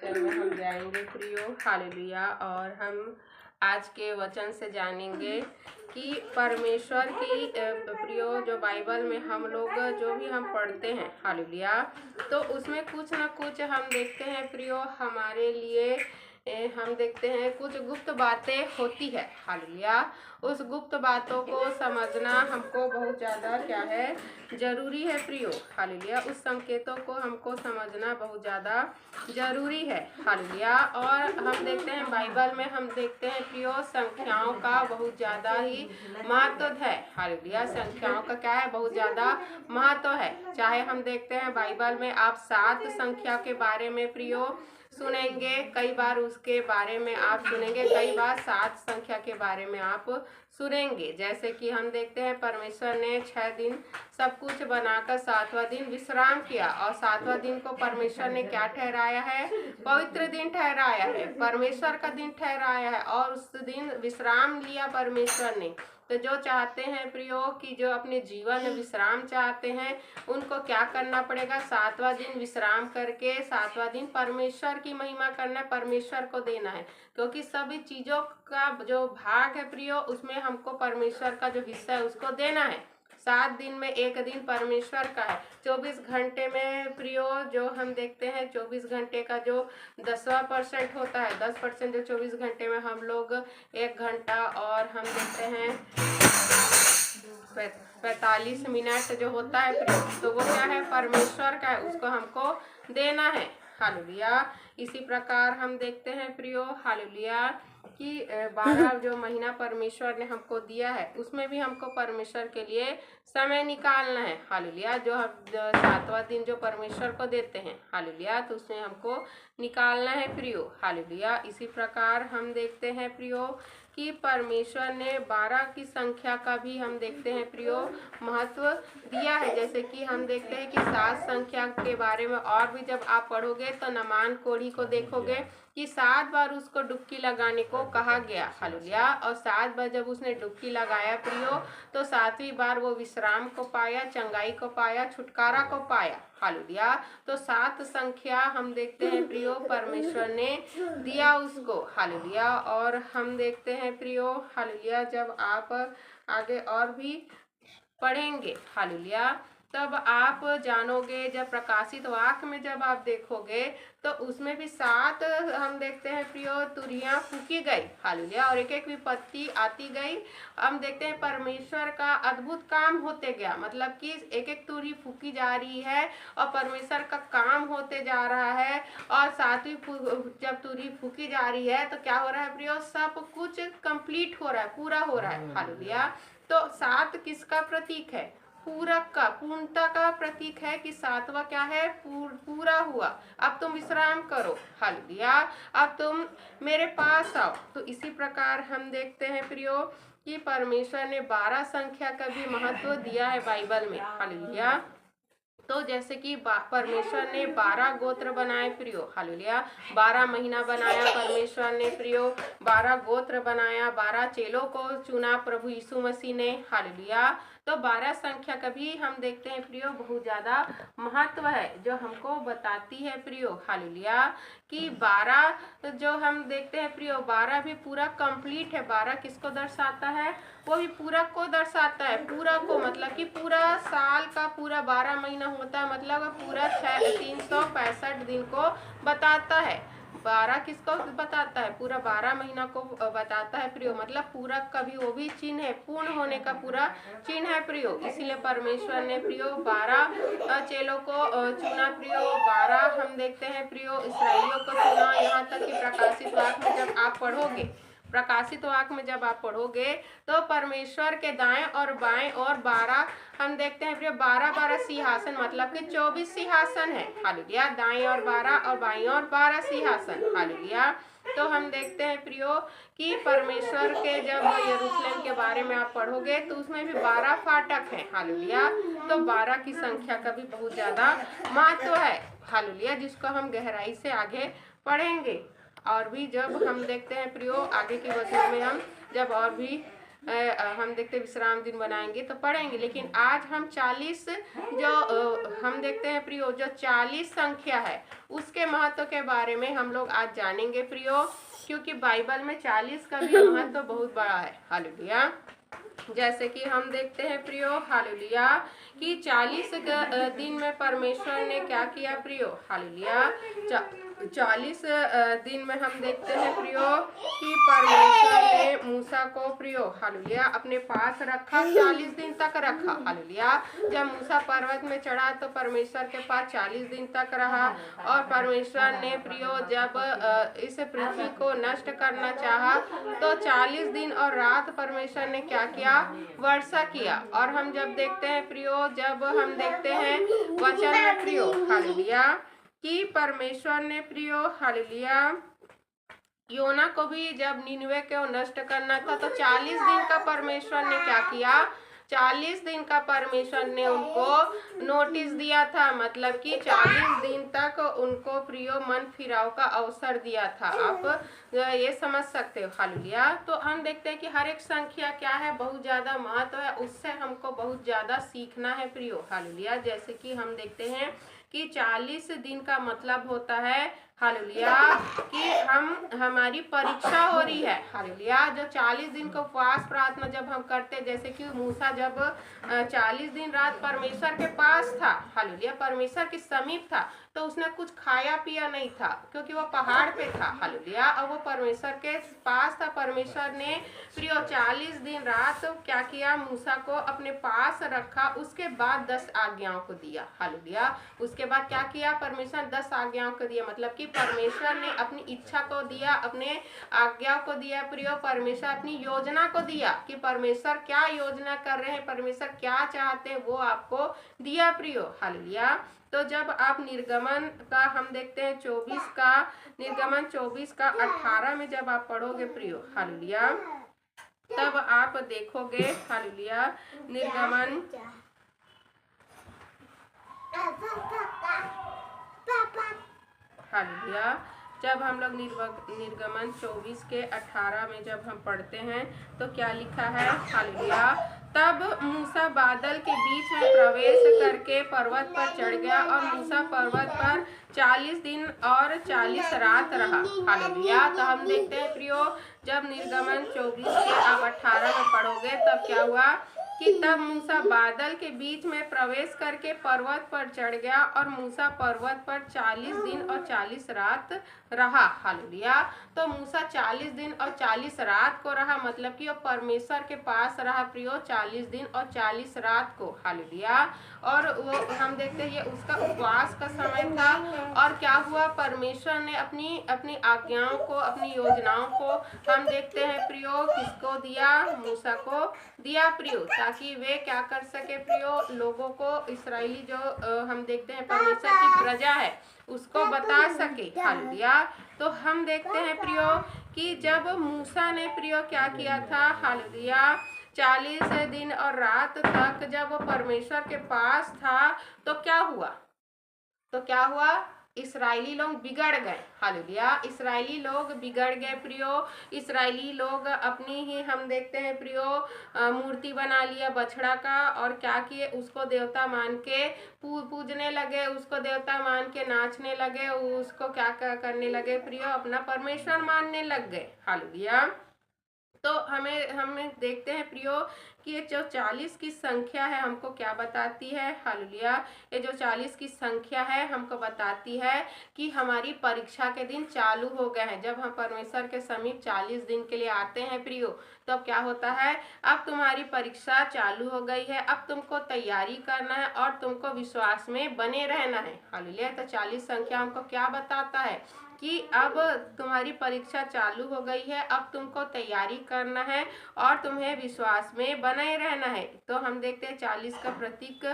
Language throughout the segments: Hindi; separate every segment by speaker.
Speaker 1: वाक्य में हम जाएंगे प्रियो। हालेलुया। और हम आज के वचन से जानेंगे कि परमेश्वर की प्रियो जो बाइबल में हम लोग जो भी हम पढ़ते हैं हालेलुया, तो उसमें कुछ ना कुछ हम देखते हैं प्रियो हमारे लिए हम देखते हैं कुछ गुप्त बातें होती है हालेलुया। उस गुप्त बातों को समझना हमको बहुत ज़्यादा क्या है, जरूरी है प्रियो हालेलुया। उस संकेतों को हमको समझना बहुत ज़्यादा जरूरी है हालेलुया। और हम देखते हैं बाइबल में हम देखते हैं प्रियो संख्याओं का बहुत ज़्यादा ही महत्व है हालेलुया। संख्याओं का क्या है, बहुत ज़्यादा महत्व है। चाहे हम देखते हैं बाइबल में आप 7 संख्या के बारे में प्रियो सुनेंगे, कई बार उसके बारे में आप सुनेंगे, कई बार 7 संख्या के बारे में आप सुनेंगे। जैसे कि हम देखते हैं परमेश्वर ने 6 दिन सब कुछ बनाकर 7वां दिन विश्राम किया, और 7वां दिन को परमेश्वर ने क्या ठहराया है, पवित्र दिन ठहराया है, परमेश्वर का दिन ठहराया है, और उस दिन विश्राम लिया परमेश्वर ने। तो जो चाहते हैं प्रियो कि जो अपने जीवन में विश्राम चाहते हैं उनको क्या करना पड़ेगा, 7वां दिन विश्राम करके 7वां दिन परमेश्वर की महिमा करना है, परमेश्वर को देना है। क्योंकि सभी चीज़ों का जो भाग है प्रियो उसमें हमको परमेश्वर का जो हिस्सा है उसको देना है। 7 दिन में एक दिन परमेश्वर का है। 24 घंटे में प्रियो जो हम देखते हैं 24 घंटे का जो 10% होता है, 10% जो 24 घंटे में हम लोग 1 घंटा और हम देखते हैं 45 मिनट जो होता है प्रियो, तो वो क्या है, परमेश्वर का है, उसको हमको देना है हालेलुया। इसी प्रकार हम देखते हैं प्रियो हालेलुया कि 12 जो महीना परमेश्वर ने हमको दिया है उसमें भी हमको परमेश्वर के लिए समय निकालना है हालेलुया। जो हम 7वां दिन जो परमेश्वर को देते हैं हालेलुया, तो उसमें हमको निकालना है प्रियो हालेलुया। इसी प्रकार हम देखते हैं प्रियो कि परमेश्वर ने 12 की संख्या का भी हम देखते हैं प्रियो महत्व दिया है। जैसे कि हम देखते हैं कि 7 संख्या के बारे में और भी जब आप पढ़ोगे तो नमान कोढ़ी को देखोगे कि 7 बार उसको डुबकी लगाने को कहा गया हालेलुया। और 7 बार जब उसने डुबकी लगाया प्रियो तो 7वीं बार वो विश्राम को पाया, चंगाई को पाया, छुटकारा को पाया हालेलुया। तो 7 संख्या हम देखते हैं प्रियो परमेश्वर ने दिया उसको हालेलुया। और हम देखते हैं प्रियो हालेलुया जब आप आगे और भी पढ़ेंगे हालेलुया तब आप जानोगे, जब प्रकाशित वाक्य में जब आप देखोगे तो उसमें भी 7 हम देखते हैं प्रियो तुरियां फूकी गई हालेलुया, और एक एक विपत्ति आती गई। हम देखते हैं परमेश्वर का अद्भुत काम होते गया, मतलब कि एक एक तुरी फूकी जा रही है और परमेश्वर का काम होते जा रहा है। और 7वीं जब तुरी फूकी जा रही है तो क्या हो रहा है प्रियो, सब कुछ कंप्लीट हो रहा है, पूरा हो रहा है हालेलुया। तो 7 किसका प्रतीक है, पूरक का, पूर्णता का प्रतीक है कि 7वां क्या है, पूरा हुआ, अब तुम विश्राम करो हालेलुया, अब तुम मेरे पास आओ। तो इसी प्रकार हम देखते हैं प्रियो कि परमेश्वर ने 12 संख्या का भी महत्व दिया है बाइबल में हालेलुया। तो जैसे कि परमेश्वर ने 12 गोत्र बनाए प्रियो हालेलुया, 12 महीना बनाया परमेश्वर ने प्रियो, 12 गोत्र बनाया, 12 चेलों को चुना प्रभु यीशु मसीह ने हालेलुया। तो 12 संख्या का भी हम देखते हैं प्रियो बहुत ज़्यादा महत्व है, जो हमको बताती है प्रियो हालेलुया कि 12 जो हम देखते हैं प्रियो 12 भी पूरा कंप्लीट है। 12 किसको दर्शाता है, वो भी पूरा को दर्शाता है, पूरा को मतलब कि पूरा साल का पूरा 12 महीना होता है, मतलब पूरा 365 दिन को बताता है। 12 किसको बताता है, पूरा 12 महीना को बताता है प्रियो, मतलब पूरा का भी वो भी चिन्ह है, पूर्ण होने का पूरा चिन्ह है प्रियो। इसीलिए परमेश्वर ने प्रियो 12 चेलों को चुना प्रियो, 12 हम देखते हैं प्रियो इसराइलियों को चुना। यहाँ तक कि प्रकाशित वाक्य में जब आप पढ़ोगे, प्रकाशित वाक्य में जब आप पढ़ोगे तो परमेश्वर के दाएं और बाएं और 12 हम देखते हैं प्रियो 12 सिंहासन, मतलब कि 24 सिंहासन है हालेलुया, दाएं और 12 और बाएं और 12 सिंहासन हालेलुया। तो हम देखते हैं प्रियो कि परमेश्वर के जब यरूशलेम के बारे में आप पढ़ोगे तो उसमें भी 12 फाटक हैं हालेलुया। तो 12 की संख्या का भी बहुत ज़्यादा महत्व है हालेलुया, जिसको हम गहराई से आगे पढ़ेंगे। और भी जब हम देखते हैं प्रियो आगे के वचनों में हम जब और भी हम देखते विश्राम दिन बनाएंगे तो पढ़ेंगे, लेकिन आज हम 40 जो हम देखते हैं प्रियो, जो 40 संख्या है उसके महत्व के बारे में हम लोग आज जानेंगे प्रियो, क्योंकि बाइबल में 40 का भी महत्व बहुत बड़ा है। हालेलुया। जैसे कि हम देखते हैं प्रियो, हालेलुया, कि 40 दिन में परमेश्वर ने क्या किया प्रियो, हालेलुया। 40 दिन में हम देखते हैं प्रियो कि परमेश्वर ने मूसा को प्रियो, हालेलुया, अपने पास रखा, 40 दिन तक रखा। हालेलुया। जब मूसा पर्वत में चढ़ा तो परमेश्वर के पास 40 दिन तक रहा, और परमेश्वर ने प्रियो जब इस पृथ्वी को नष्ट करना चाहा तो 40 दिन और रात परमेश्वर ने क्या किया, वर्षा किया। और हम जब देखते हैं प्रियो, जब हम देखते हैं वचन में प्रियो, हालेलुया, कि परमेश्वर ने प्रियो, हालेलुया, योना को भी जब निनवे को नष्ट करना था तो 40 दिन का परमेश्वर ने क्या किया, 40 दिन का परमेश्वर ने उनको नोटिस दिया था, मतलब कि 40 दिन तक उनको प्रियो मन फिराव का अवसर दिया था। आप ये समझ सकते हो। हालेलुया। तो हम देखते हैं कि हर एक संख्या क्या है, बहुत ज़्यादा महत्व है, उससे हमको बहुत ज़्यादा सीखना है प्रियो। हालेलुया। जैसे कि हम देखते हैं कि 40 दिन का मतलब होता है, हालेलुया, कि हमारी परीक्षा हो रही है। हालेलुया। जो 40 दिन का उपवास प्रार्थना जब हम करते, जैसे कि मूसा जब 40 दिन रात परमेश्वर के पास था, हालेलुया, परमेश्वर के समीप था, तो उसने कुछ खाया पिया नहीं था, क्योंकि वो पहाड़ पे था। हालेलुया। और वो परमेश्वर के पास था। परमेश्वर ने प्रियो 40 दिन रात क्या किया, मूसा को अपने पास रखा, उसके बाद 10 आज्ञाओं को दिया। हालेलुया। उसके बाद क्या किया, परमेश्वर 10 आज्ञाओं को दिया, मतलब कि परमेश्वर ने अपनी इच्छा को दिया, अपने आज्ञा को दिया प्रियो, परमेश्वर अपनी योजना को दिया कि परमेश्वर क्या योजना कर रहे हैं, परमेश्वर क्या चाहते हैं, वो आपको दिया प्रियो। हालेलुया। तो जब आप निर्गमन का हम देखते हैं 24 का, निर्गमन 24 का 18 में जब आप पढ़ोगे प्रियो, हालेलुया, तब आप देखोगे, हालेलुया, निर्गमन हालेलुया, जब हम लोग निर्गमन 24 के 18 में जब हम पढ़ते हैं तो क्या लिखा है, हालेलुया, तब मूसा बादल के बीच में प्रवेश करके पर्वत पर चढ़ गया, और मूसा पर्वत पर 40 दिन और 40 रात रहा। हालेलुया। तो हम देखते हैं प्रियो, जब निर्गमन 24 के आप 18 में पढ़ोगे तब क्या हुआ कि तब मूसा बादल के बीच में प्रवेश करके पर्वत पर चढ़ गया, और मूसा पर्वत पर 40 दिन और 40 रात रहा। हालेलुया। तो मूसा 40 दिन और 40 रात को रहा, मतलब कि वो परमेश्वर के पास रहा प्रियो 40 दिन और 40 रात को। हालेलुया। और वो हम देखते हैं ये उसका उपवास का समय था। और क्या हुआ, परमेश्वर ने अपनी आज्ञाओं को, अपनी योजनाओं को हम देखते हैं प्रियो किसको दिया, मूसा को दिया प्रियो, ताकि वे क्या कर सके प्रियो, लोगों को, इस्राएली जो हम देखते हैं परमेश्वर की प्रजा है, उसको बता सके। हालेलुया। तो हम देखते हैं प्रियो कि जब मूसा ने प्रियो क्या किया था, हालेलुया, 40 दिन और रात तक जब वो परमेश्वर के पास था तो क्या हुआ, इस्राएली लोग बिगड़ गए। हालेलुया। इस्राएली लोग बिगड़ गए प्रियो। इस्राएली लोग अपनी ही हम देखते हैं प्रियो मूर्ति बना लिया बछड़ा का, और क्या किए, उसको देवता मान के पूजने लगे, उसको देवता मान के नाचने लगे, उसको क्या करने लगे प्रियो, अपना परमेश्वर मानने लग गए। हालेलुया। तो हमें देखते हैं प्रियो कि ये जो 40 की संख्या है हमको क्या बताती है, हालेलुया, ये जो 40 की संख्या है हमको बताती है कि हमारी परीक्षा के दिन चालू हो गए हैं। जब हम परमेश्वर के समीप 40 दिन के लिए आते हैं प्रियो, तो अब क्या होता है, अब तुम्हारी परीक्षा चालू हो गई है, अब तुमको तैयारी करना है और तुमको विश्वास में बने रहना है। हालेलुया। तो 40 संख्या हमको क्या बताता है कि अब तुम्हारी परीक्षा चालू हो गई है, अब तुमको तैयारी करना है और तुम्हें विश्वास में बने रहना है। तो हम देखते हैं 40 का प्रतीक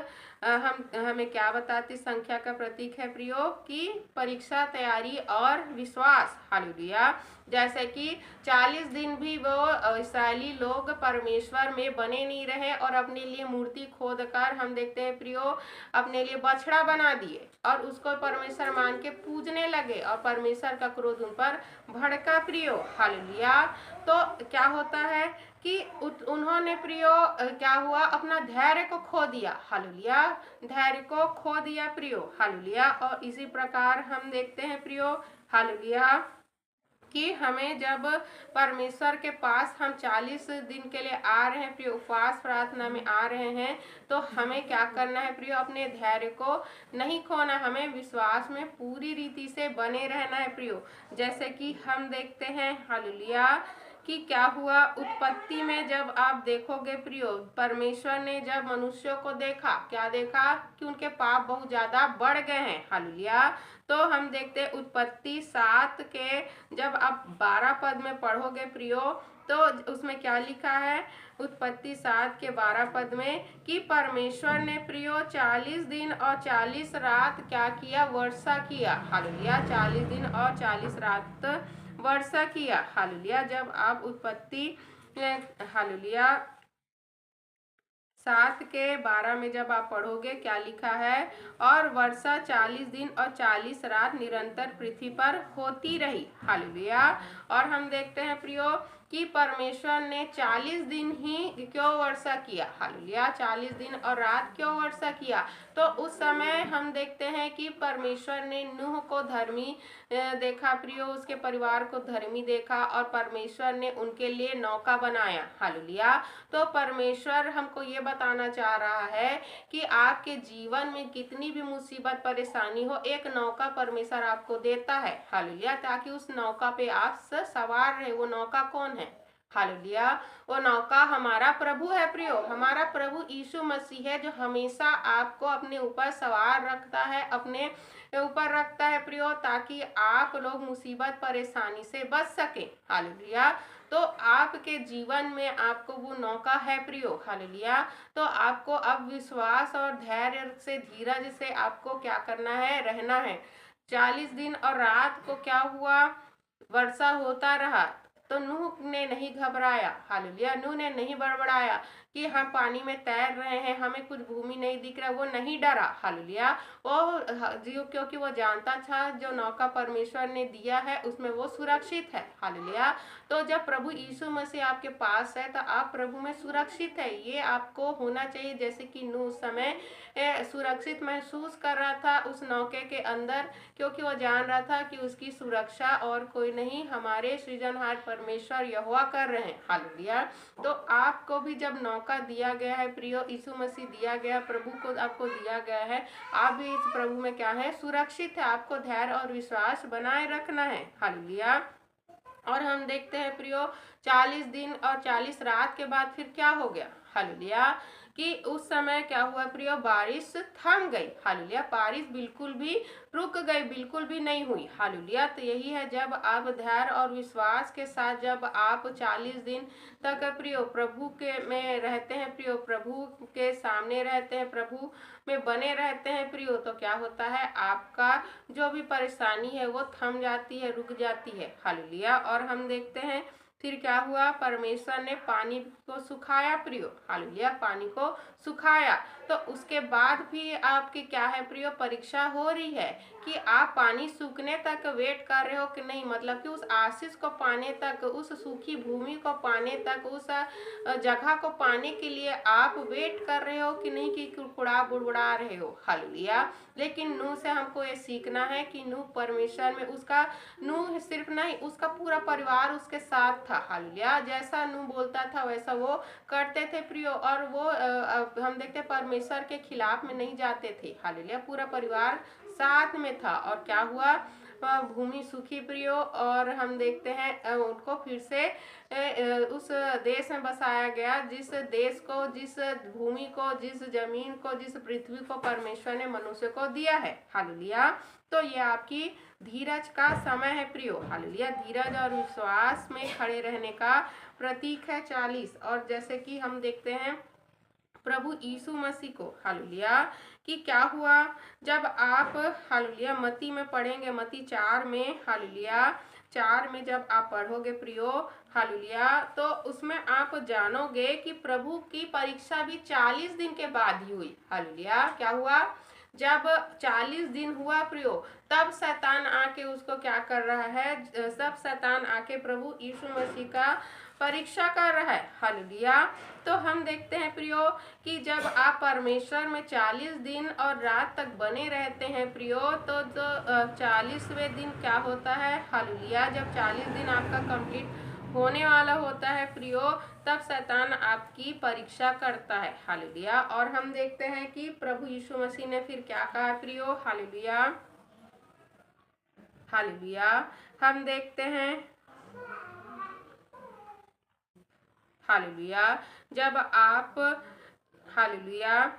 Speaker 1: हमें क्या बताती, संख्या का प्रतीक है प्रियो कि परीक्षा, तैयारी और विश्वास। हालेलुया। जैसे कि 40 दिन भी वो इस्राएली लोग परमेश्वर में बने नहीं रहे और अपने लिए मूर्ति खोद कर हम देखते हैं प्रियो अपने लिए बछड़ा बना दिए और उसको परमेश्वर मान के पूजने लगे और परमेश्वर का क्रोध उन पर भड़का प्रियो। हालेलुया। तो क्या होता है कि उन्होंने प्रियो क्या हुआ, अपना धैर्य को खो दिया। हालेलुया। धैर्य को खो दिया प्रियो। हालेलुया। और इसी प्रकार हम देखते हैं प्रियो हालेलुया कि हमें जब परमेश्वर के पास हम 40 दिन के लिए आ रहे हैं प्रियो, उपवास प्रार्थना में आ रहे हैं, तो हमें क्या करना है प्रियो, अपने धैर्य को नहीं खोना, हमें विश्वास में पूरी रीति से बने रहना है प्रियो। जैसे कि हम देखते हैं हालेलुया कि क्या हुआ उत्पत्ति में, जब आप देखोगे प्रियो, परमेश्वर ने जब मनुष्यों को देखा, क्या देखा कि उनके पाप बहुत ज्यादा बढ़ गए हैं। हालेलुया। तो हम देखते हैं उत्पत्ति 7 के जब आप 12 पद में पढ़ोगे प्रियो, तो उसमें क्या लिखा है, उत्पत्ति 7 के 12 पद में कि परमेश्वर ने प्रियो 40 दिन और 40 रात क्या किया, वर्षा किया। हालेलुया। 40 दिन और 40 रात वर्षा किया। हालेलुया। जब आप उत्पत्ति हालेलुया 7 के 12 में जब आप पढ़ोगे क्या लिखा है, और वर्षा 40 दिन और 40 रात निरंतर पृथ्वी पर होती रही। हालेलुया। और हम देखते हैं प्रियो कि परमेश्वर ने 40 दिन ही क्यों वर्षा किया। हालेलुया। 40 दिन और रात क्यों वर्षा किया, तो उस समय हम देखते हैं कि परमेश्वर ने नूह को धर्मी देखा प्रियो, उसके परिवार को धर्मी देखा और परमेश्वर ने उनके लिए नौका बनाया। हालेलुया। तो परमेश्वर हमको ये बताना चाह रहा है कि आपके जीवन में कितनी भी मुसीबत परेशानी हो, एक नौका परमेश्वर आपको देता है। हालेलुया। ताकि उस नौका पे आप सवार रहे। वो नौका कौन है? हालेलुया। वो नौका हमारा प्रभु है प्रियो, हमारा प्रभु यीशु मसीह है, जो हमेशा आपको अपने ऊपर सवार रखता है, अपने ऊपर रखता है प्रियो, ताकि आप लोग मुसीबत परेशानी से बच सके। हालेलुया। तो आपके जीवन में आपको वो नौका है प्रियो। हालेलुया। तो आपको अब विश्वास और धैर्य से, धीरज से आपको क्या करना है, रहना है। 40 दिन और रात को क्या हुआ, वर्षा होता रहा, तो नूह ने नहीं घबराया। हालेलुया। नूह ने नहीं बड़बड़ाया कि हम पानी में तैर रहे हैं, हमें कुछ भूमि नहीं दिख रहा, वो नहीं डरा। हालेलुया। वो क्योंकि वो जानता था जो नौका परमेश्वर ने दिया है उसमें वो सुरक्षित है। हालेलुया। तो जब प्रभु यीशु मसीह आपके पास है तो आप प्रभु में सुरक्षित है, ये आपको होना चाहिए। जैसे कि नूह उस समय सुरक्षित महसूस कर रहा था उस नौके के अंदर, क्योंकि वो जान रहा था कि उसकी सुरक्षा और कोई नहीं, हमारे सृजनहार परमेश्वर यहोवा कर रहे हैं। हालेलुया। तो आपको भी जब नौका दिया गया है प्रियो, यीशु मसीह दिया गया, प्रभु को आपको दिया गया है, आप भी इस प्रभु में क्या है, सुरक्षित है। आपको धैर्य और विश्वास बनाए रखना है। हालेलुया। और हम देखते हैं प्रियो 40 दिन और 40 रात के बाद फिर क्या हो गया। हालेलुया। कि उस समय क्या हुआ प्रियो, बारिश थम गई। हालेलुया। बारिश बिल्कुल भी रुक गई, बिल्कुल भी नहीं हुई। हालेलुया। तो यही है, जब आप धैर्य और विश्वास के साथ जब आप 40 दिन तक प्रियो प्रभु के में रहते हैं, प्रियो प्रभु के सामने रहते हैं, प्रभु में बने रहते हैं प्रियो, तो क्या होता है, आपका जो भी परेशानी है वो थम जाती है, रुक जाती है। हालेलुया। और हम देखते हैं फिर क्या हुआ, परमेश्वर ने पानी को सुखाया प्रियो। हालेलुया। पानी को सुखाया, तो उसके बाद भी आपकी क्या है प्रियो, परीक्षा हो रही है कि आप पानी सूखने तक वेट कर रहे हो कि नहीं, मतलब कि उस आशीष को पाने तक, उस सूखी भूमि को पाने तक, उस जगह को पाने के लिए आप वेट कर रहे हो कि नहीं, कि कुड़कुड़ा बुड़बुड़ा रहे हो। हालेलुया। लेकिन नूह से हमको ये सीखना है कि नूह परमेश्वर में, उसका नूह सिर्फ नहीं, उसका पूरा परिवार उसके साथ था। हालेलुया। जैसा नूह बोलता था वैसा वो करते थे प्रियो, और वो हम देखते परमेश्वर के खिलाफ में नहीं जाते थे। हालेलुया। पूरा परिवार साथ में था, और क्या हुआ, भूमि सूखी प्रियो, और हम देखते हैं उनको फिर से उस देश में बसाया गया, जिस देश को, जिस भूमि को, जिस जमीन को, जिस पृथ्वी को परमेश्वर ने मनुष्य को दिया है। हालेलुया। तो ये आपकी धीरज का समय है प्रियो। हालेलुया। धीरज और विश्वास में खड़े रहने का प्रतीक है 40। और जैसे कि हम देखते हैं प्रभु यीशु मसीह को, हालेलुया, कि क्या हुआ जब आप, हालेलुया, मत्ती में पढ़ेंगे, मत्ती 4 में, हालेलुया, 4 में जब आप पढ़ोगे प्रियो, हालेलुया, तो उसमें आप जानोगे कि प्रभु की परीक्षा भी 40 दिन के बाद ही हुई। हालेलुया, क्या हुआ? जब 40 दिन हुआ प्रियो, तब शैतान आके उसको क्या कर रहा है? सब शैतान आके प्रभु यीशु मसीह का परीक्षा कर रहा है। हालेलुया। तो हम देखते हैं प्रियो कि जब आप परमेश्वर में 40 दिन और रात तक बने रहते हैं प्रियो, तो 40वें दिन क्या होता है? हालेलुया, जब 40 दिन आपका कंप्लीट होने वाला होता है प्रियो, तब शैतान आपकी परीक्षा करता है। हालेलुया। और हम देखते हैं कि प्रभु यीशु मसीह ने फिर क्या कहा प्रियो? Hallelujah, hallelujah. हम देखते हैं, हालेलुया, जब आप, हालेलुया,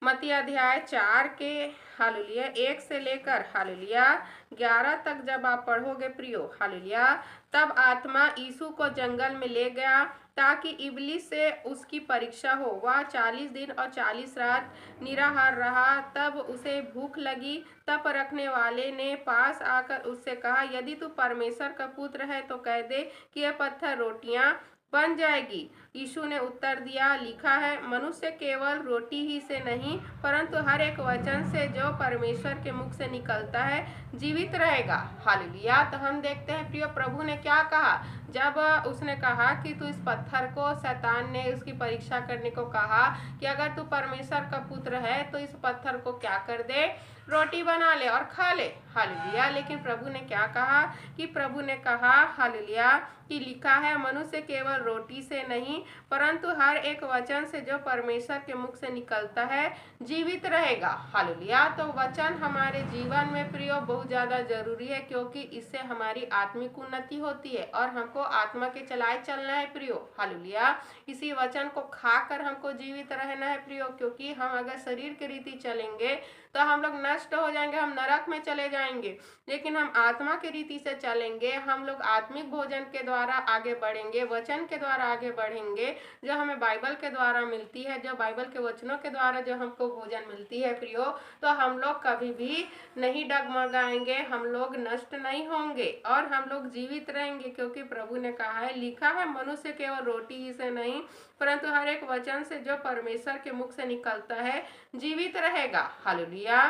Speaker 1: मत्ती अध्याय 4 के, हालेलुया, 1 से लेकर, हालेलुया, 11 तक जब आप पढ़ोगे प्रियो, हालेलुया, तब आत्मा यीशु को जंगल में ले गया ताकि इबलीस से उसकी परीक्षा हो। वह 40 दिन और 40 रात निराहार रहा। तब उसे भूख लगी। तब रखने वाले ने पास आकर उससे कहा, यदि तू परमेश्वर का पुत्र है तो कह दे कि यह पत्थर रोटियां बन जाएगी। यीशु ने उत्तर दिया, लिखा है, मनुष्य केवल रोटी ही से नहीं परंतु हर एक वचन से जो परमेश्वर के मुख से निकलता है जीवित रहेगा। हालेलुया। तो हम देखते हैं प्रिय, प्रभु ने क्या कहा? जब उसने कहा कि तू इस पत्थर को, शैतान ने उसकी परीक्षा करने को कहा कि अगर तू परमेश्वर का पुत्र है तो इस पत्थर को क्या कर दे? रोटी बना ले और खा ले। हालेलुया। लेकिन प्रभु ने क्या कहा? कि प्रभु ने कहा, हालेलुया, कि लिखा है, मनुष्य केवल रोटी से नहीं परंतु हर एक वचन से जो परमेश्वर के मुख से निकलता है जीवित रहेगा। हालेलुया। तो वचन हमारे जीवन में प्रियो बहुत ज़्यादा जरूरी है, क्योंकि इससे हमारी आत्मिक उन्नति होती है और हमको आत्मा के चलाए चलना है प्रियो। हालेलुया। इसी वचन को खाकर हमको जीवित रहना है प्रियो, क्योंकि हम अगर शरीर की रीति चलेंगे तो हम लोग नष्ट हो जाएंगे, हम नरक में चले जाएंगे। लेकिन हम आत्मा की रीति से चलेंगे, हम लोग आत्मिक भोजन के द्वारा आगे बढ़ेंगे, वचन के द्वारा आगे बढ़ेंगे, जो हमें बाइबल के द्वारा मिलती है, जो बाइबल के वचनों के द्वारा जो हमको भोजन मिलती है प्रियो, तो हम लोग कभी भी नहीं डगमगाएंगे, हम लोग नष्ट नहीं होंगे और हम लोग जीवित रहेंगे। क्योंकि प्रभु ने कहा है, लिखा है, मनुष्य केवल रोटी ही से नहीं परंतु हर एक वचन से जो परमेश्वर के मुख से निकलता है जीवित रहेगा। हालेलुया।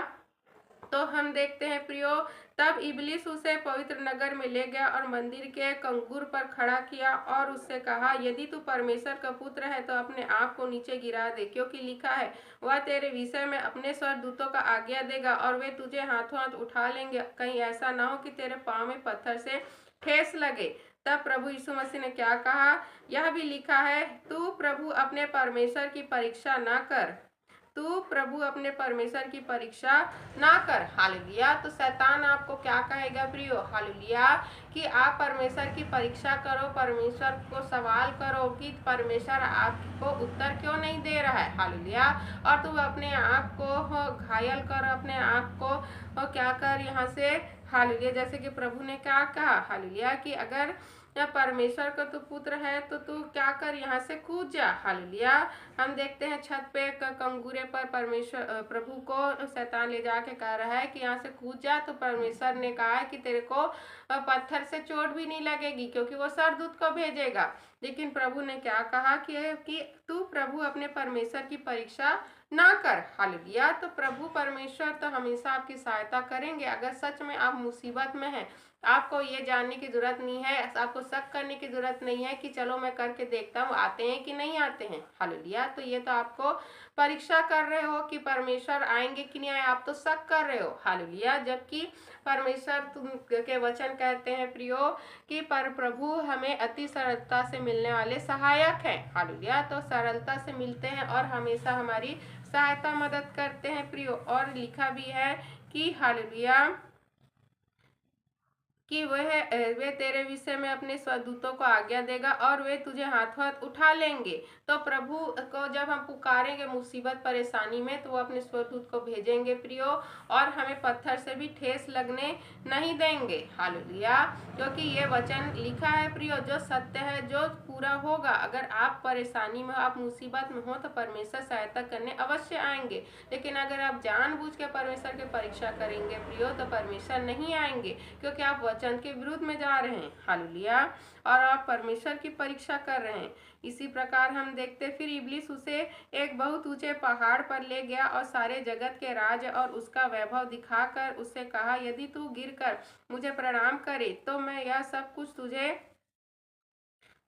Speaker 1: तो हम देखते हैं प्रियो, तब इबलीस उसे पवित्र नगर में ले गया और मंदिर के कंगूर पर खड़ा किया और उससे कहा, यदि तू परमेश्वर का पुत्र है तो अपने आप को नीचे गिरा दे, क्योंकि लिखा है, वह तेरे विषय में अपने स्वर्गदूतों का आज्ञा देगा और वे तुझे हाथों हाथ उठा लेंगे, कहीं ऐसा ना हो कि तेरे पाँव में पत्थर से ठेस लगे। तब प्रभु यीशु मसीह ने क्या कहा? यह भी लिखा है, तू प्रभु अपने परमेश्वर की परीक्षा ना कर, तू प्रभु अपने परमेश्वर की परीक्षा ना कर। हालेलुया। तो शैतान आपको क्या कहेगा प्रियो? हालेलुया, कि आप परमेश्वर की परीक्षा करो, परमेश्वर को सवाल करो कि परमेश्वर आपको उत्तर क्यों नहीं दे रहा है। हालेलुया। और तू अपने आप को घायल कर, अपने आप को क्या कर यहाँ से, हालेलुया, जैसे कि प्रभु ने क्या कहा, हालेलुया, कि अगर परमेश्वर का तू पुत्र है तो तू क्या कर, यहाँ से कूद जा। हालेलुया। हम देखते हैं छत पे कंगूरे पर परमेश्वर, प्रभु को शैतान ले जाके कह रहा है कि यहाँ से कूद जा, तो परमेश्वर ने कहा है कि तेरे को पत्थर से चोट भी नहीं लगेगी, क्योंकि वो स्वर्गदूत को भेजेगा। लेकिन प्रभु ने क्या कहा कि तू प्रभु अपने परमेश्वर की परीक्षा ना कर। हालेलुया। तो प्रभु परमेश्वर तो हमेशा आपकी सहायता करेंगे। अगर सच में आप मुसीबत में हैं, आपको ये जानने की जरूरत नहीं है, आपको शक करने की जरूरत नहीं है कि चलो मैं करके देखता हूँ आते हैं कि नहीं आते हैं। हालेलुया। तो ये तो आपको परीक्षा कर रहे हो कि परमेश्वर आएंगे कि नहीं आए, आप तो शक कर रहे हो। हालेलुया। जबकि परमेश्वर तुम के वचन कहते हैं प्रियो कि पर प्रभु हमें अति सरलता से मिलने वाले सहायक हैं। हालेलुया। तो सरलता से मिलते हैं और हमेशा हमारी सहायता मदद करते हैं प्रियो। और लिखा भी है कि हालेलुया, कि वे तेरे विषय में अपने स्वदूतों को आज्ञा देगा और वे तुझे हाथों हाथ उठा लेंगे। तो प्रभु को जब हम पुकारेंगे मुसीबत परेशानी में, तो वो अपने स्वदूत को भेजेंगे प्रियो, और हमें पत्थर से भी ठेस लगने नहीं देंगे। हालेलुया। क्योंकि ये वचन लिखा है प्रियो, जो सत्य है, जो पूरा होगा। अगर आप परेशानी में, आप मुसीबत में हो, तो परमेश्वर सहायता करने अवश्य आएंगे। लेकिन अगर आप जानबूझ के परमेश्वर की परीक्षा करेंगे प्रियो, तो परमेश्वर नहीं आएंगे, क्योंकि आप वचन के विरुद्ध में जा रहे हैं, हालेलुया, और आप परमेश्वर की परीक्षा कर रहे हैं। इसी प्रकार हम देखते फिर इब्लिस उसे एक बहुत ऊंचे पहाड़ पर ले गया और सारे जगत के राज और उसका वैभव दिखाकर उससे कहा, यदि तू गिरकर मुझे प्रणाम करे तो मैं यह सब कुछ तुझे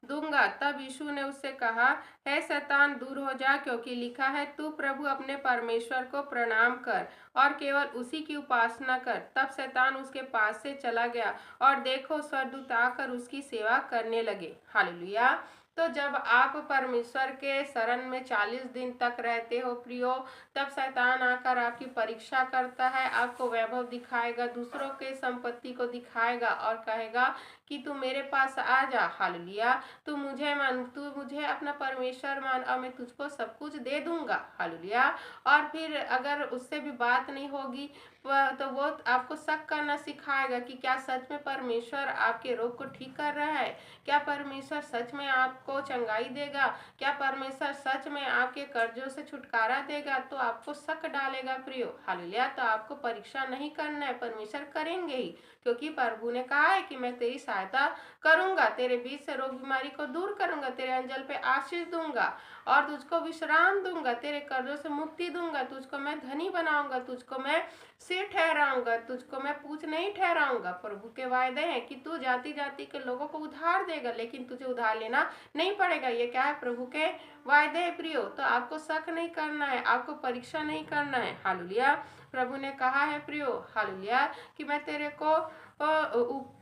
Speaker 1: दूंगा। तब यीशु ने उससे कहा, हे शैतान, दूर हो जा, क्योंकि लिखा है, तू प्रभु अपने परमेश्वर को प्रणाम कर और केवल उसी की उपासना कर। तब शैतान उसके पास से चला गया और देखो, स्वर्गदूत आकर उसकी सेवा करने लगे, हालेलुया। तो जब आप परमेश्वर के शरण में 40 दिन तक रहते हो प्रियो, तब शैतान आकर आपकी परीक्षा करता है, आपको वैभव दिखाएगा, दूसरों के संपत्ति को दिखाएगा और कहेगा कि तू मेरे पास आ जा, हालेलुया, तू मुझे मान, तू मुझे अपना परमेश्वर मान और मैं तुझको सब कुछ दे दूंगा, हालेलुया। और फिर अगर उससे भी बात नहीं होगी तो वो आपको शक करना सिखाएगा कि क्या सच में परमेश्वर आपके रोग को ठीक कर रहा है, क्या परमेश्वर सच में आपको चंगाई देगा, क्या परमेश्वर सच में आपके कर्जों से छुटकारा देगा। तो आपको शक डालेगा प्रियो, हालेलुया। तो आपको परीक्षा नहीं करना है, परमेश्वर करेंगे ही, क्योंकि प्रभु ने कहा है कि मैं तेरी सहायता करूंगा, तेरे बीच से रोग बीमारी को दूर करूंगा, तेरे अंजल पे आशीष दूंगा और तुझको विश्राम दूंगा, तेरे कर्जों से मुक्ति दूंगा, तुझको मैं धनी बनाऊंगा, तुझको मैं सिर ठहराऊंगा, तुझको मैं पूछ नहीं ठहराऊंगा। प्रभु के वायदे हैं कि तू जाति जाति के लोगों को उधार देगा, लेकिन तुझे उधार लेना नहीं पड़ेगा। ये क्या है? प्रभु के वायदे है प्रियो। तो आपको शक नहीं करना है, आपको परीक्षा नहीं करना है, हालेलुया। प्रभु ने कहा है प्रियो, हालेलुया, कि मैं तेरे को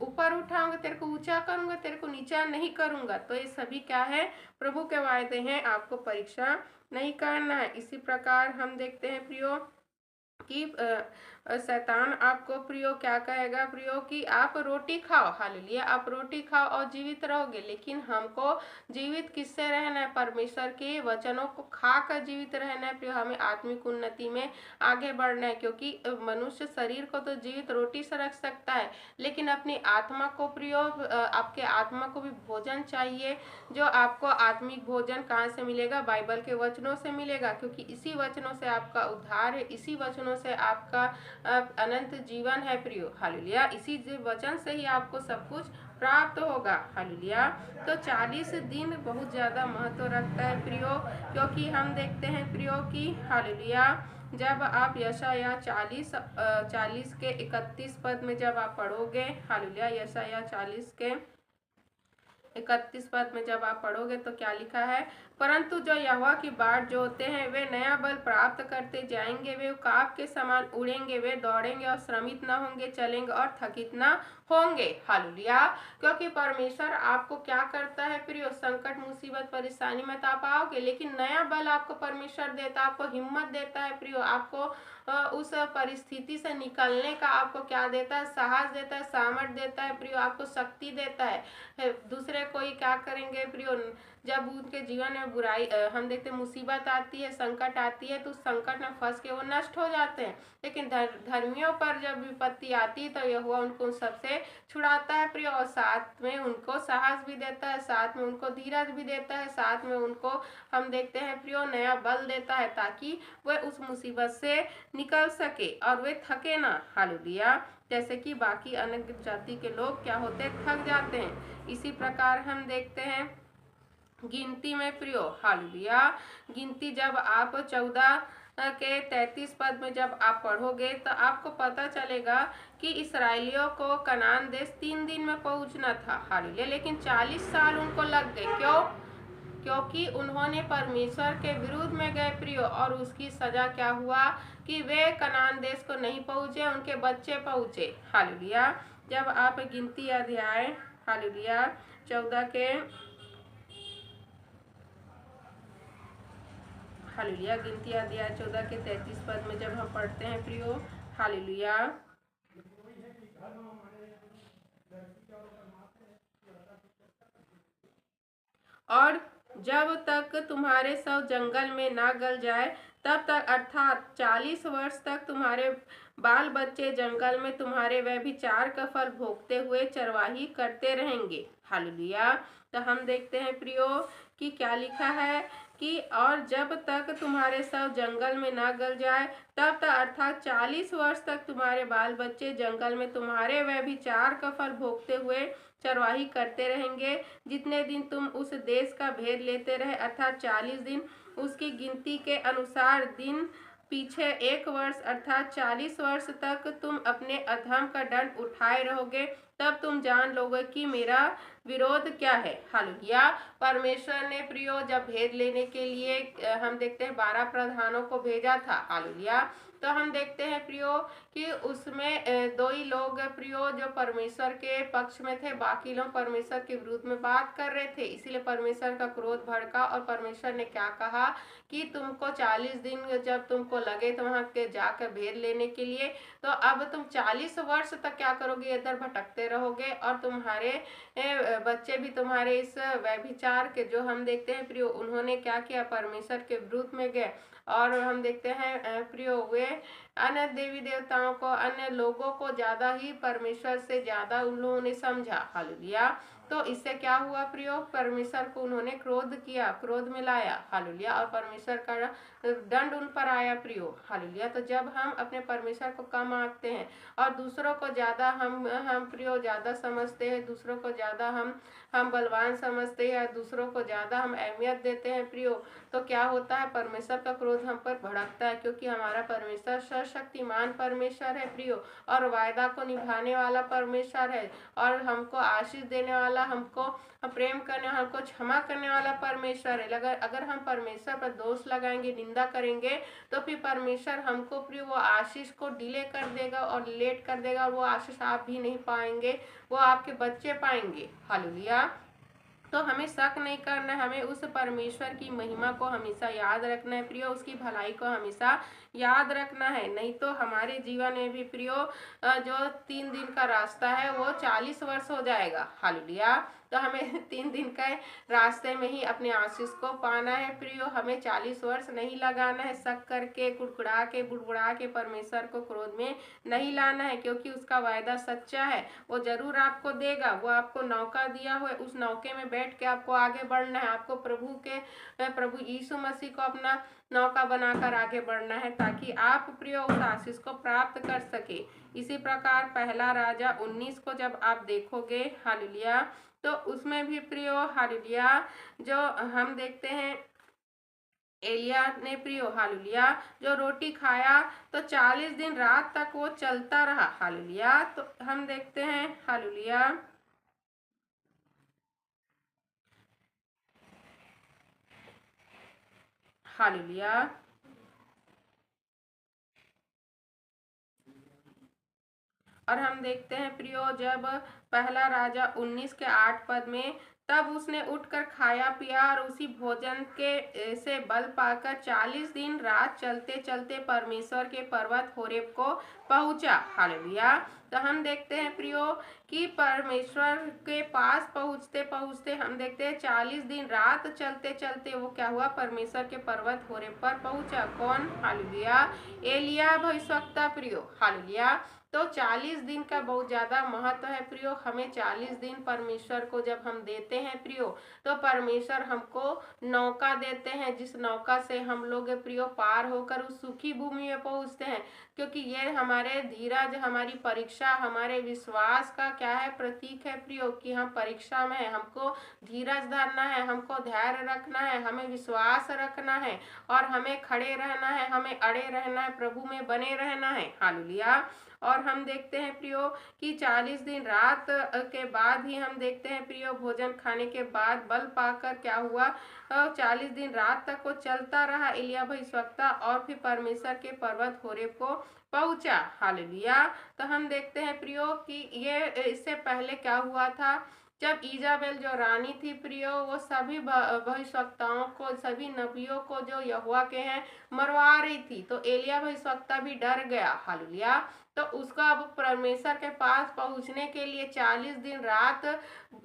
Speaker 1: ऊपर उठाऊंगा, तेरे को ऊंचा करूंगा, तेरे को नीचा नहीं करूंगा। तो ये सभी क्या है? प्रभु के वायदे हैं, आपको परीक्षा नहीं करना है। इसी प्रकार हम देखते हैं प्रियो कि शैतान आपको प्रियो क्या कहेगा प्रियो, कि आप रोटी खाओ, हालेलुया, आप रोटी खाओ और जीवित रहोगे। लेकिन हमको जीवित किससे रहना है? परमेश्वर के वचनों को खाकर जीवित रहना है प्रियो। हमें आत्मिक उन्नति में आगे बढ़ना है, क्योंकि मनुष्य शरीर को तो जीवित रोटी से रख सकता है, लेकिन अपनी आत्मा को प्रियो, आपके आत्मा को भी भोजन चाहिए। जो आपको आत्मिक भोजन कहाँ से मिलेगा? बाइबल के वचनों से मिलेगा, क्योंकि इसी वचनों से आपका उद्धार है, इसी वचनों से आपका अनंत जीवन है प्रियो, हालेलुया। इसी वचन से ही आपको सब कुछ प्राप्त होगा, हालेलुया। तो 40 दिन बहुत ज़्यादा महत्व रखता है प्रियो, क्योंकि हम देखते हैं प्रियो की, हालेलुया, जब आप यशाया 40 के 31 पद में जब आप पढ़ोगे, हालेलुया, यशाया 40 के 31 पद में जब आप पढ़ोगे तो क्या लिखा है? परंतु जो यहोवा की बाट जोहते हैं वे नया बल प्राप्त करते जाएंगे, वे उकाब के समान उड़ेंगे, वे दौड़ेंगे और श्रमित न होंगे, चलेंगे और थकित न होंगे, हालेलुया। क्योंकि परमेश्वर आपको क्या करता है प्रियो? संकट, मुसीबत, परेशानी में तो आप आओगे, लेकिन नया बल आपको परमेश्वर देता है, आपको हिम्मत देता है प्रियो, आपको उस परिस्थिति से निकलने का आपको क्या देता है? साहस देता है, सामर्थ देता है प्रियो, आपको शक्ति देता है। दूसरे कोई क्या करेंगे प्रियो? जब उनके जीवन में बुराई, हम देखते मुसीबत आती है, संकट आती है, तो उस संकट में फंस के वो नष्ट हो जाते हैं। लेकिन धर्मियों पर जब विपत्ति आती है तो यहोवा उनको सबसे छुड़ाता है प्रियो, और साथ में उनको साहस भी देता है, साथ में उनको धीरज भी देता है, साथ में उनको हम देखते हैं प्रियो नया बल देता है, ताकि वह उस मुसीबत से निकल सके और वे थके ना, हालेलुया। जैसे कि बाकी अन्य जाति के लोग क्या होते हैं? थक जाते हैं। इसी प्रकार हम देखते हैं गिनती में प्रियो, हालेलुया, गिनती जब आप 14 के 33 पद में जब आप पढ़ोगे तो आपको पता चलेगा कि इसराइलियों को कनान देश 3 दिन में पहुंचना था, हालेलुया, लेकिन 40 साल उनको लग गए। क्यों? क्योंकि उन्होंने परमेश्वर के विरुद्ध में गए प्रियो, और उसकी सजा क्या हुआ? कि वे कनान देश को नहीं पहुंचे, उनके बच्चे पहुंचे, हालेलुया। जब आप गिनती अध्याय, हालेलुया, 14 के, हालेलुया, गिनती अध्याय 14 के 33 पद में जब हम पढ़ते हैं प्रियो, हालेलुया, और जब तक तुम्हारे सब जंगल में ना गल जाए तब तक, अर्थात 40 वर्ष तक तुम्हारे बाल बच्चे जंगल में तुम्हारे व्यभिचार का फल भोगते हुए चरवाही करते रहेंगे। हालेलुया। तो हम देखते हैं प्रियो कि क्या लिखा है कि और जब तक तुम्हारे सब जंगल में ना गल जाए तब तक अर्थात 40 वर्ष तक तुम्हारे बाल बच्चे जंगल में तुम्हारे व्यभिचार का फल भोगते हुए चरवाही करते रहेंगे। जितने दिन तुम उस देश का भेद लेते रहे अर्थात 40 दिन, उसकी गिनती के अनुसार दिन पीछे 1 वर्ष अर्थात 40 वर्ष तक तुम अपने अधर्म का दंड उठाए रहोगे। तब तुम जान लोगे कि मेरा विरोध क्या है। हालेलुया। परमेश्वर ने प्रियो जब भेद लेने के लिए हम देखते हैं 12 प्रधानों को भेजा था। हालेलुया। तो हम देखते हैं प्रियो कि उसमें दो ही लोग प्रियो जो परमेश्वर के पक्ष में थे, बाकी लोग परमेश्वर के विरुद्ध में बात कर रहे थे। इसीलिए परमेश्वर का क्रोध भड़का और परमेश्वर ने क्या कहा कि तुमको 40 दिन जब तुमको लगे तो वहां के जाकर भेद लेने के लिए, तो अब तुम 40 वर्ष तक क्या करोगे, इधर भटकते रहोगे और तुम्हारे बच्चे भी तुम्हारे इस व्यभिचार के जो हम देखते हैं प्रियो उन्होंने क्या किया, परमेश्वर के विरुद्ध में गए। और हम देखते हैं प्रियो वे अन्य देवी देवताओं को, अन्य लोगों को ज्यादा ही परमेश्वर से ज्यादा उन लोगों ने समझा। हालेलुया। तो इससे क्या हुआ प्रियो, परमेश्वर को उन्होंने क्रोध किया, क्रोध में लाया। हालेलुया। और परमेश्वर का दंड उन पर आया प्रियो। हालेलुया। तो जब हम अपने परमेश्वर को कम आंकते हैं और दूसरों को ज्यादा हम प्रियो ज्यादा समझते हैं, दूसरों को ज्यादा हम बलवान समझते हैं, दूसरों को ज्यादा हम अहमियत देते हैं प्रियो, तो क्या होता है, परमेश्वर का क्रोध हम पर भड़कता है। क्योंकि हमारा परमेश्वर सर्वशक्तिमान परमेश्वर है प्रियो, और वायदा को निभाने वाला परमेश्वर है, और हमको आशीष देने वाला, हमको प्रेम करने, हमको क्षमा करने वाला परमेश्वर है। अगर हम परमेश्वर पर दोष लगाएंगे, निंदा करेंगे, तो फिर परमेश्वर हमको प्रिय वो आशीष को डिले कर देगा और लेट कर देगा, और वो आशीष आप भी नहीं पाएंगे, वो आपके बच्चे पाएंगे। हालेलुया। तो हमें शक नहीं करना है, हमें उस परमेश्वर की महिमा को हमेशा याद रखना है प्रियो, उसकी भलाई को हमेशा याद रखना है। नहीं तो हमारे जीवन में भी प्रियो जो 3 दिन का रास्ता है वो 40 वर्ष हो जाएगा। हालेलुया। तो हमें 3 दिन के रास्ते में ही अपने आशीष को पाना है प्रियो, हमें 40 वर्ष नहीं लगाना है, शक करके कुड़कुड़ा के बुड़बुड़ा के परमेश्वर को क्रोध में नहीं लाना है। क्योंकि उसका वायदा सच्चा है, वो जरूर आपको देगा। वो आपको नौका दिया हुआ है, उस नौके में बैठ के आपको आगे बढ़ना है। आपको प्रभु यीशु मसीह को अपना नौका बनाकर आगे बढ़ना है, ताकि आप प्रियो उस आशीष को प्राप्त कर सके। इसी प्रकार पहला राजा 19 को जब आप देखोगे, हालेलुया, तो उसमें भी प्रियो हालेलुया जो हम देखते हैं एलिया ने प्रियो हालेलुया जो रोटी खाया तो 40 दिन रात तक वो चलता रहा। हालेलुया। तो हम देखते हैं हालेलुया हालेलुया और हम देखते हैं प्रियो जब पहला राजा 19 के 8 पद में, तब उसने उठकर खाया पिया और उसी भोजन के से बल पाकर 40 दिन रात चलते चलते परमेश्वर के पर्वत होरेब को पहुंचा। हालेलुया। तो हम देखते हैं प्रियो कि परमेश्वर के पास पहुंचते पहुंचते हम देखते हैं 40 दिन रात चलते चलते वो क्या हुआ, परमेश्वर के पर्वत होरेब पर पहुंचा। कौन? हालेलुया एलिया भविष्यवक्ता प्रियो। हालेलुया। तो 40 दिन का बहुत ज़्यादा महत्व है प्रियो। हमें 40 दिन परमेश्वर को जब हम देते हैं प्रियो, तो परमेश्वर हमको नौका देते हैं, जिस नौका से हम लोग प्रियो पार होकर उस सुखी भूमि में पहुंचते हैं। क्योंकि ये हमारे धीरज, हमारी परीक्षा, हमारे विश्वास का क्या है, प्रतीक है प्रियो, कि हम परीक्षा में है, हमको धीरज धरना है, हमको धैर्य रखना है, हमें विश्वास रखना है, और हमें खड़े रहना है, हमें अड़े रहना है, प्रभु में बने रहना है। हालेलुया। और हम देखते हैं प्रियो कि 40 दिन रात के बाद ही हम देखते हैं प्रियो भोजन खाने के बाद बल पाकर क्या हुआ, 40 दिन रात तक वो चलता रहा एलिया भविष्यवक्ता, और फिर परमेश्वर के पर्वत होरेब को पहुंचा। हालेलुया। तो हम देखते हैं प्रियो कि ये इससे पहले क्या हुआ था, जब ईजाबेल जो रानी थी प्रियो, वो सभी भविष्यवक्ताओं को, सभी नबियों को जो यहोवा के हैं मरवा रही थी, तो एलिया भविष्यवक्ता भी डर गया। हालेलुया। तो तो उसको अब परमेश्वर के पास पहुंचने के लिए 40 दिन रात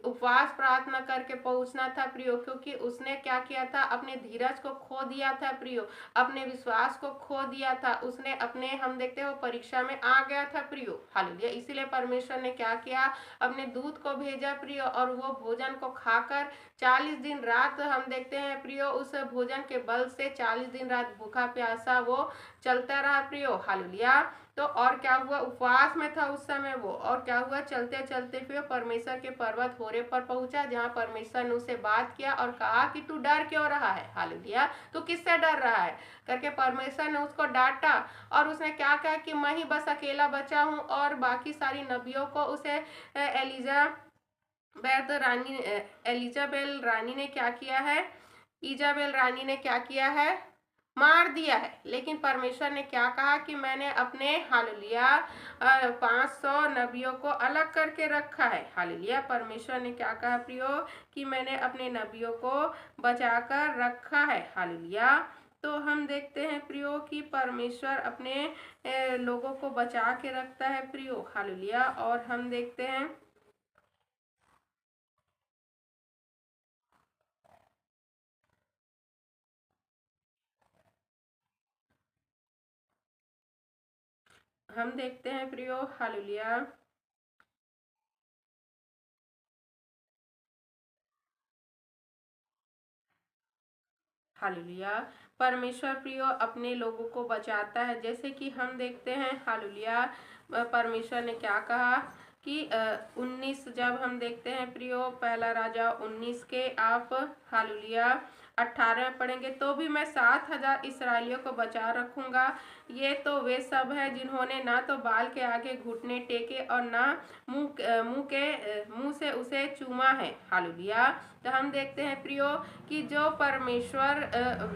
Speaker 1: उपवास प्रार्थना करके पहुंचना था प्रियो, क्योंकि उसने क्या किया था, अपने धीरज को खो दिया था प्रियो, अपने विश्वास को खो दिया था, उसने अपने, हम देखते हो परीक्षा में आ गया था प्रियो, हालेलुया। इसीलिए परमेश्वर ने क्या किया, अपने दूत को भेजा प्रियो, और वो भोजन को खाकर 40 दिन रात, हम देखते हैं प्रियो, उस भोजन के बल से 40 दिन रात भूखा प्यासा वो चलता रहा प्रियो, हालेलुया। तो और क्या हुआ, उपवास में था उस समय वो, और क्या हुआ, चलते चलते फिर परमेश्वर के पर्वत होरे पर पहुंचा, जहां परमेश्वर ने उसे बात किया और कहा कि तू डर क्यों रहा है, हालेलुया, तू किससे डर रहा है करके परमेश्वर ने उसको डांटा। और उसने क्या कहा कि मैं ही बस अकेला बचा हूँ, और बाकी सारी नबियों को उसे एलिजाबेल रानी ने क्या किया है, इजाबेल रानी ने क्या किया है, मार दिया है। लेकिन परमेश्वर ने क्या कहा कि मैंने अपने, हालेलुया, 500 नबियों को अलग करके रखा है, हालेलुया। परमेश्वर ने क्या कहा प्रियो, कि मैंने अपने नबियों को बचाकर रखा है, हालेलुया। तो हम देखते हैं प्रियो कि परमेश्वर अपने लोगों को बचा के रखता है प्रियो, हालेलुया। और हम देखते हैं, प्रियो, हालेलुया, हालेलुया। परमेश्वर प्रियो अपने लोगों को बचाता है, जैसे कि हम देखते हैं, हालेलुया, परमेश्वर ने क्या कहा कि 19, जब हम देखते हैं प्रियो, पहला राजा 19 के आप, हालेलुया, 18 में पढ़ेंगे, तो भी मैं 7,000 इसराइलियों को बचा रखूंगा। ये तो वे सब है जिन्होंने ना तो बाल के आगे घुटने टेके और ना मुंह से उसे चूमा है, हालेलुया। तो हम देखते हैं प्रियो कि जो परमेश्वर,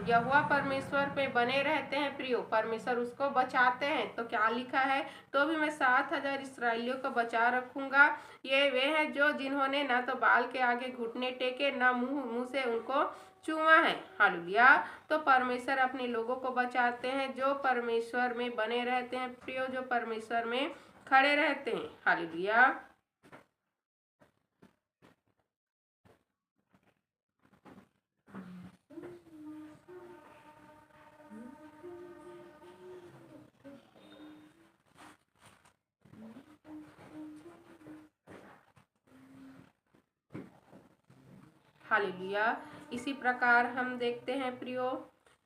Speaker 1: यहोवा परमेश्वर पे बने रहते हैं प्रियो, परमेश्वर उसको बचाते हैं। तो क्या लिखा है, तो भी मैं 7,000 इसराइलियों को बचा रखूंगा। ये वे हैं जो जिन्होंने ना तो बाल के आगे घुटने टेके, ना मुंह से उनको चूमा है, हालेलुया। तो परमेश्वर अपने लोगों को बचाते हैं जो परमेश्वर में बने रहते हैं प्रियो, जो परमेश्वर में खड़े रहते हैं, हालेलुया, हालेलुया। इसी प्रकार हम देखते हैं प्रियो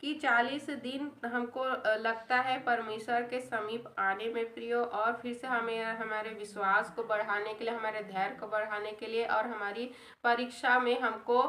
Speaker 1: कि 40 दिन हमको लगता है परमेश्वर के समीप आने में प्रियो, और फिर से हमें हमारे विश्वास को बढ़ाने के लिए, हमारे धैर्य को बढ़ाने के लिए, और हमारी परीक्षा में हमको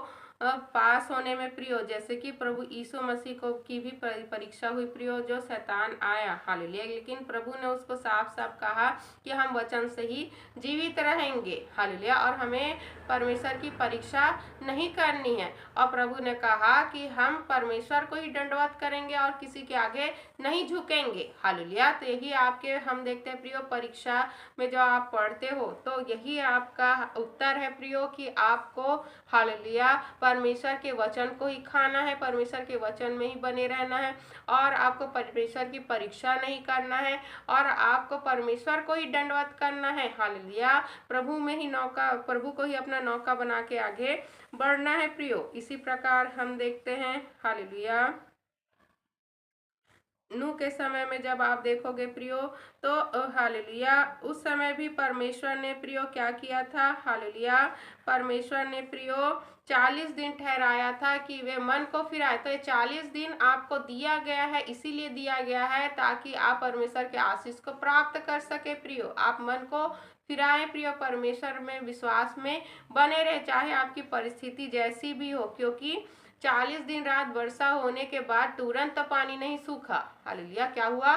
Speaker 1: पास होने में प्रियो, जैसे कि प्रभु यीशु मसीह को की भी परीक्षा हुई प्रियो, जो शैतान आया, हालेलुया, लेकिन प्रभु ने उसको साफ साफ कहा कि हम वचन से ही जीवित रहेंगे, हालेलुया, और हमें परमेश्वर की परीक्षा नहीं करनी है। और प्रभु ने कहा कि हम परमेश्वर को ही दंडवत करेंगे और किसी के आगे नहीं झुकेंगे, हालेलुया। तो यही आपके, हम देखते हैं प्रियो, परीक्षा में जो आप पढ़ते हो, तो यही आपका उत्तर है प्रियो, कि आपको, हालेलुया, परमेश्वर के वचन को ही खाना है, परमेश्वर के वचन में ही बने रहना है, और आपको परमेश्वर की परीक्षा नहीं करना है, और आपको परमेश्वर को ही दंडवत करना है, हालेलुया। प्रभु में ही नौका, प्रभु को ही अपना नौका बना के आगे बढ़ना है प्रियो। इसी प्रकार हम देखते हैं, हालेलुया, नूह के समय में जब आप देखोगे प्रियो, तो हालेलुया, उस समय भी परमेश्वर ने प्रियो क्या किया था, हालेलुया, परमेश्वर ने प्रियो 40 दिन ठहराया था कि वे मन को फिराए। तो ये 40 दिन आपको दिया गया है, इसीलिए दिया गया है ताकि आप परमेश्वर के आशीष को प्राप्त कर सके प्रियो। आप मन को फिराएं प्रियो, परमेश्वर में विश्वास में बने रहे, चाहे आपकी परिस्थिति जैसी भी हो, क्योंकि 40 दिन रात वर्षा होने के बाद तुरंत पानी नहीं सूखा, हालेलुया। क्या हुआ,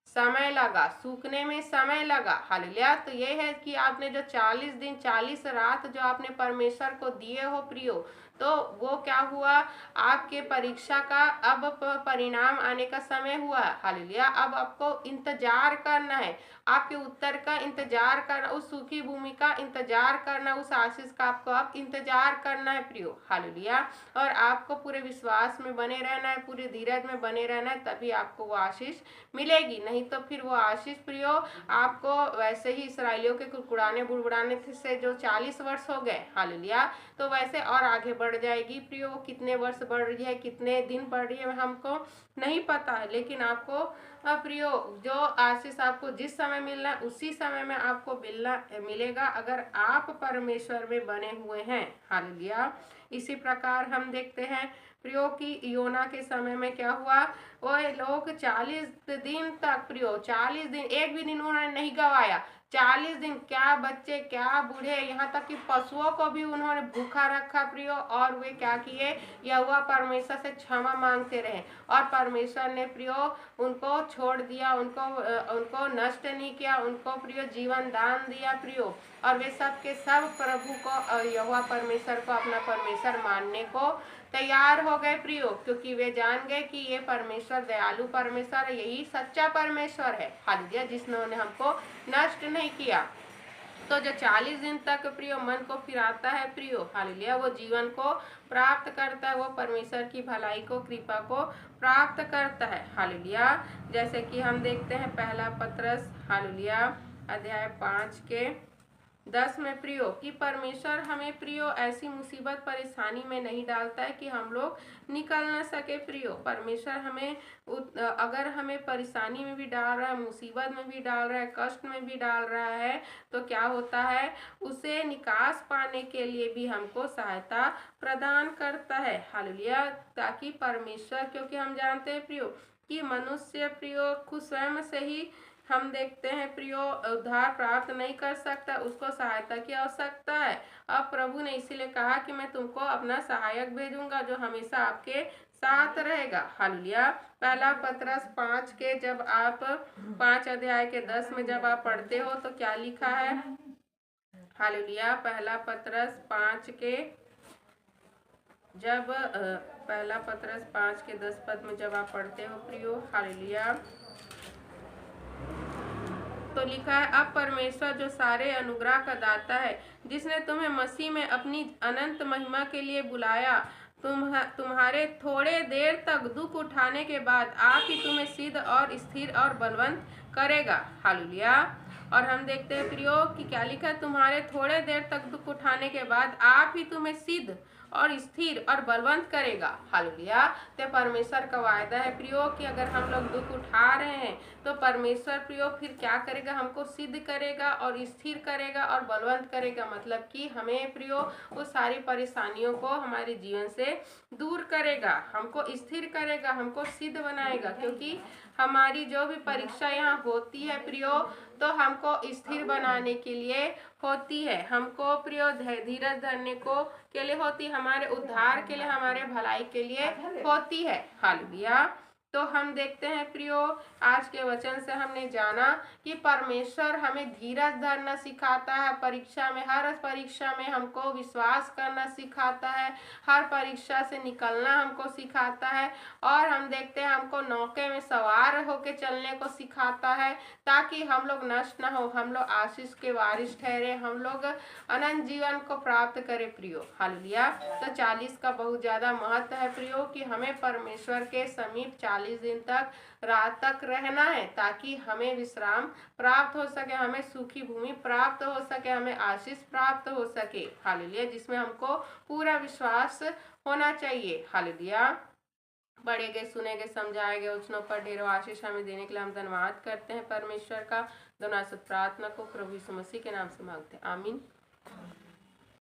Speaker 1: समय लगा, सूखने में समय लगा, हालेलुया। तो ये है कि आपने जो 40 दिन 40 रात जो आपने परमेश्वर को दिए हो प्रियो, तो वो क्या हुआ, आपके परीक्षा का अब परिणाम आने का समय हुआ, हालेलुया। अब आपको इंतजार करना है, आपके उत्तर का इंतजार करना, उस सूखी भूमि का इंतजार करना, उस आशीष का आपको अब इंतजार करना है प्रियो, हालेलुया। और आपको पूरे विश्वास में बने रहना है, पूरे धीरज में बने रहना है, तभी आपको वो आशीष मिलेगी। नहीं नहीं तो फिर वो आशीष प्रियो आपको वैसे ही इसराइलियों के कुड़कुड़ाने बुड़बुड़ाने से जो 40 वर्ष हो गए, हालेलुया, तो वैसे और आगे बढ़ जाएगी प्रियो। वो कितने वर्ष बढ़ रही है, कितने दिन बढ़ रही है हमको नहीं पता है, लेकिन आपको प्रियो जो आशीष आपको जिस समय मिलना है उसी समय में आपको मिलेगा, अगर आप परमेश्वर में बने हुए हैं, हालेलुया। इसी प्रकार हम देखते हैं प्रियो की योना के समय में क्या हुआ, वो लोग 40 दिन तक प्रियो 40 दिन एक भी दिन उन्होंने नहीं गवाया। 40 दिन क्या बच्चे क्या बूढ़े यहाँ तक कि पशुओं को भी उन्होंने भूखा रखा प्रियो, और वे क्या किए, यहोवा परमेश्वर से क्षमा मांगते रहे, और परमेश्वर ने प्रियो उनको छोड़ दिया, उनको नष्ट नहीं किया, उनको प्रियो जीवन दान दिया प्रियो, और वे सब के सब प्रभु को यहोवा परमेश्वर को अपना परमेश्वर मानने को तैयार हो गए प्रियो, क्योंकि वे जान गए कि ये परमेश्वर दयालु परमेश्वर है, यही सच्चा परमेश्वर है, हालेलुया, जिसने हमको नष्ट नहीं किया। तो जो 40 दिन तक प्रियो मन को फिराता है प्रियो, हालेलुया, वो जीवन को प्राप्त करता है, वो परमेश्वर की भलाई को कृपा को प्राप्त करता है, हालेलुया। जैसे कि हम देखते हैं पहला पत्रस, हालेलुया, अध्याय 5 के 10 में प्रियो कि परमेश्वर हमें प्रियो ऐसी मुसीबत परेशानी में नहीं डालता है कि हम लोग निकल न सके प्रियो। परमेश्वर हमें अगर हमें परेशानी में भी डाल रहा है, मुसीबत में भी डाल रहा है, कष्ट में भी डाल रहा है, तो क्या होता है, उसे निकास पाने के लिए भी हमको सहायता प्रदान करता है, हालेलुया, ताकि परमेश्वर, क्योंकि हम जानते हैं प्रियो कि मनुष्य प्रियो खुद स्वयं से ही हम देखते हैं प्रियो उद्धार प्राप्त नहीं कर सकता, उसको सहायता की आवश्यकता है। अब प्रभु ने इसीलिए कहा कि मैं तुमको अपना सहायक भेजूंगा जो हमेशा आपके साथ रहेगा, हालेलुया। पहला पत्रस 5 के जब आप 5 अध्याय के 10 में जब आप पढ़ते हो तो क्या लिखा है, हालेलुया, पहला पत्रस 5 के जब पहला पत्रस 5 के 10 पद में जब आप पढ़ते हो प्रियो, हालेलुया, तो लिखा है, अब परमेश्वर जो सारे अनुग्रह का दाता है, जिसने तुम्हें मसीह में अपनी अनंत महिमा के लिए बुलाया, तुम्हारे थोड़े देर तक दुख उठाने के बाद आप ही तुम्हें सिद्ध और स्थिर और बलवंत करेगा, हालेलुया। और हम देखते हैं प्रियो कि क्या लिखा है, तुम्हारे थोड़े देर तक दुख उठाने के बाद आप ही तुम्हें सिद्ध और स्थिर और बलवंत करेगा, हालेलुया। तो परमेश्वर का वायदा है प्रियो कि अगर हम लोग दुख उठा रहे हैं तो परमेश्वर प्रियो फिर क्या करेगा, हमको सिद्ध करेगा और स्थिर करेगा और बलवंत करेगा, मतलब कि हमें प्रियो वो सारी परेशानियों को हमारे जीवन से दूर करेगा, हमको स्थिर करेगा, हमको सिद्ध बनाएगा, क्योंकि हमारी जो भी परीक्षा यहाँ होती है प्रियो तो हमको स्थिर बनाने के लिए होती है, हमको प्रियो धीरज धरने को के लिए होती है, हमारे उद्धार के लिए, हमारे भलाई के लिए होती है, हालेलुया। तो हम देखते हैं प्रियो आज के वचन से हमने जाना कि परमेश्वर हमें धीरज धरना सिखाता है, परीक्षा में, हर परीक्षा में हमको विश्वास करना सिखाता है, हर परीक्षा से निकलना हमको सिखाता है, और हम देखते हैं हमको नौके में सवार होके चलने को सिखाता है, ताकि हम लोग नष्ट ना हो, हम लोग आशीष के वारिस ठहरे, हम लोग अनंत जीवन को प्राप्त करें प्रियो, हालेलुया। तो 40 का बहुत ज्यादा महत्व है प्रियो कि हमें परमेश्वर के समीप 40 दिन तक रात तक रहना है, ताकि हमें विश्राम प्राप्त हो सके, हमें सूखी भूमि प्राप्त हो सके, हमें आशीष प्राप्त हो सके, हालेलुया, जिसमें हमको पूरा विश्वास होना चाहिए, हालेलुया। पढ़े गए, सुने गए, समझाए गए वचनों पर ढेरों आशीष हमें देने के लिए हम धन्यवाद करते हैं परमेश्वर का। दोनों प्रार्थना को प्रभु यीशु मसीह के नाम से मांगते हैं, आमीन।